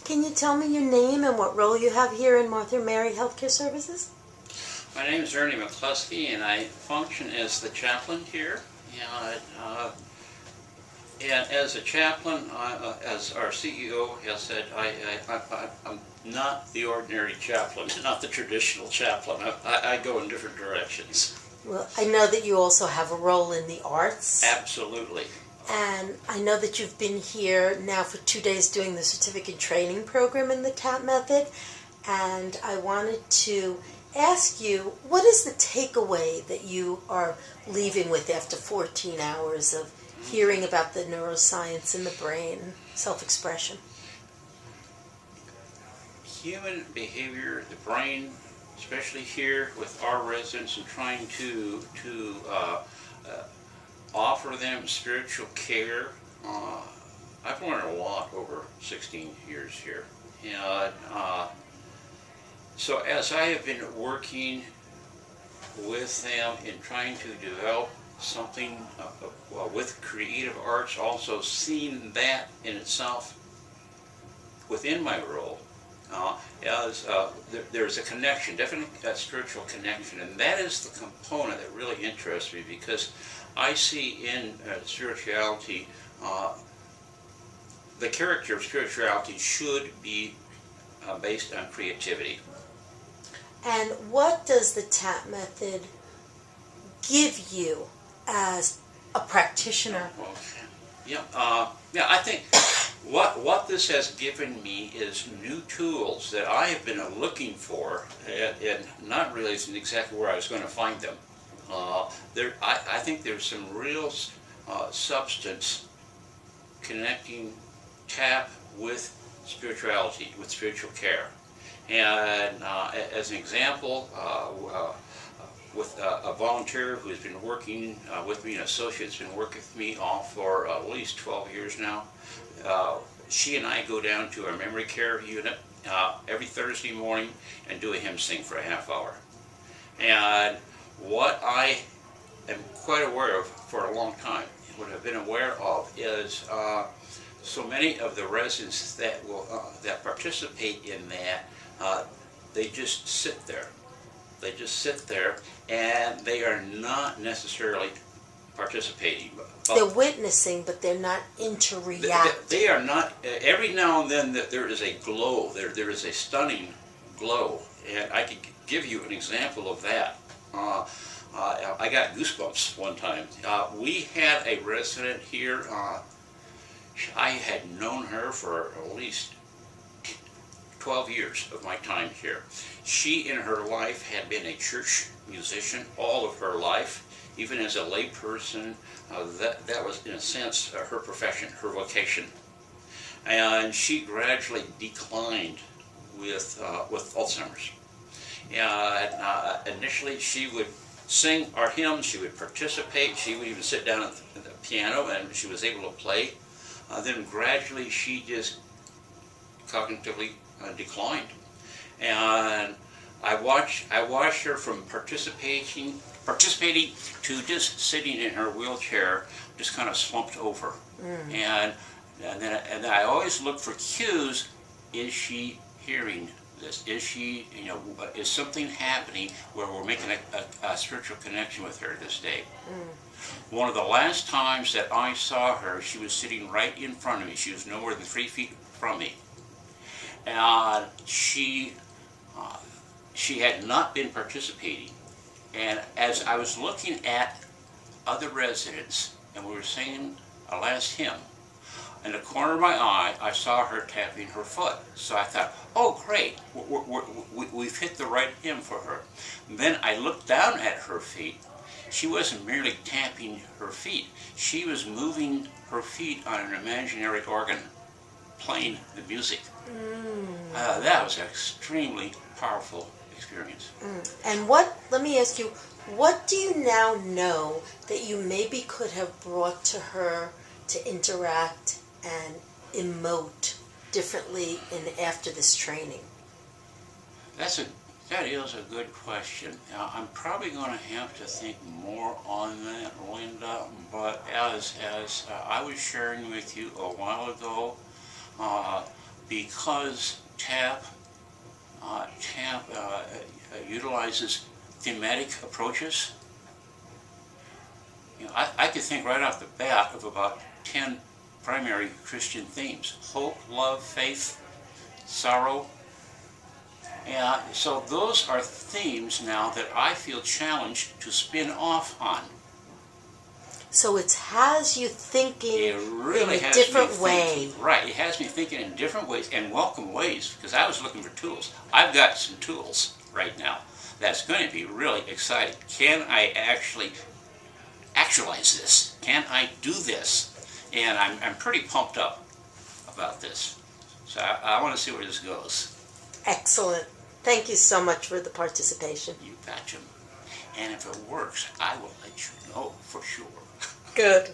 Can you tell me your name and what role you have here in Martha Mary Healthcare Services? My name is Ernie McCluskey, and I function as the chaplain here. And as a chaplain, as our CEO has said, I'm not the ordinary chaplain, not the traditional chaplain. I go in different directions. Well, I know that you also have a role in the arts. Absolutely. And I know that you've been here now for 2 days doing the certificate training program in the TAP method. And I wanted to ask you, what is the takeaway that you are leaving with after 14 hours of hearing about the neuroscience in the brain, self-expression? Human behavior, the brain, especially here with our residents, and trying to offer them spiritual care. I've learned a lot over 16 years here. And so as I have been working with them in trying to develop something with creative arts, also seeing that in itself within my role, there's a connection, definitely a spiritual connection, and that is the component that really interests me, because I see in spirituality, the character of spirituality should be based on creativity. And what does the TAP method give you as a practitioner? Yeah, I think what this has given me is new tools that I have been looking for and not realizing exactly where I was going to find them. I think there's some real substance connecting TAP with spirituality, with spiritual care. And as an example, with a volunteer who's been working with me, an associate that's been working with me for at least 12 years now. She and I go down to our memory care unit every Thursday morning and do a hymn sing for a half hour. And what I am quite aware of for a long time, what I've been aware of, is so many of the residents that that participate in that, they just sit there. They just sit there, and they are not necessarily participating. They're witnessing, but they're not interreacting. They are not. Every now and then there is a glow. There is a stunning glow, and I could give you an example of that. I got goosebumps one time. We had a resident here. I had known her for at least 12 years of my time here. She in her life had been a church musician all of her life. Even as a lay person, that was in a sense her profession, her vocation. And she gradually declined with Alzheimer's. And initially she would sing our hymns, she would participate, she would even sit down at the piano, and she was able to play. Then gradually she just cognitively declined. And I watched her from participating to just sitting in her wheelchair, just kind of slumped over. And then I always look for cues. Is she hearing this? Is she, is something happening where we're making a spiritual connection with her this day? One of the last times that I saw her, she was sitting right in front of me. She was no more than 3 feet from me. And she had not been participating. And as I was looking at other residents, and we were singing a last hymn, in the corner of my eye, I saw her tapping her foot. So I thought, oh great, we've hit the right hymn for her. And then I looked down at her feet. She wasn't merely tapping her feet. She was moving her feet on an imaginary organ, playing the music. That was an extremely powerful experience. And let me ask you, what do you now know that you maybe could have brought to her to interact and emote differently after this training? That is a good question. I'm probably going to have to think more on that, Linda, but as I was sharing with you a while ago, because TAP utilizes thematic approaches. You know, I could think right off the bat of about 10 primary Christian themes: hope, love, faith, sorrow. Yeah, so those are themes now that I feel challenged to spin off on. So it has you thinking It really in a has different me way. thinking, right, it has me thinking in different ways and welcome ways, because I was looking for tools. I've got some tools right now that's going to be really exciting. Can I actually actualize this? Can I do this? And I'm pretty pumped up about this. So I want to see where this goes. Excellent. Thank you so much for the participation. You betcha. And if it works, I will let you know for sure. Good.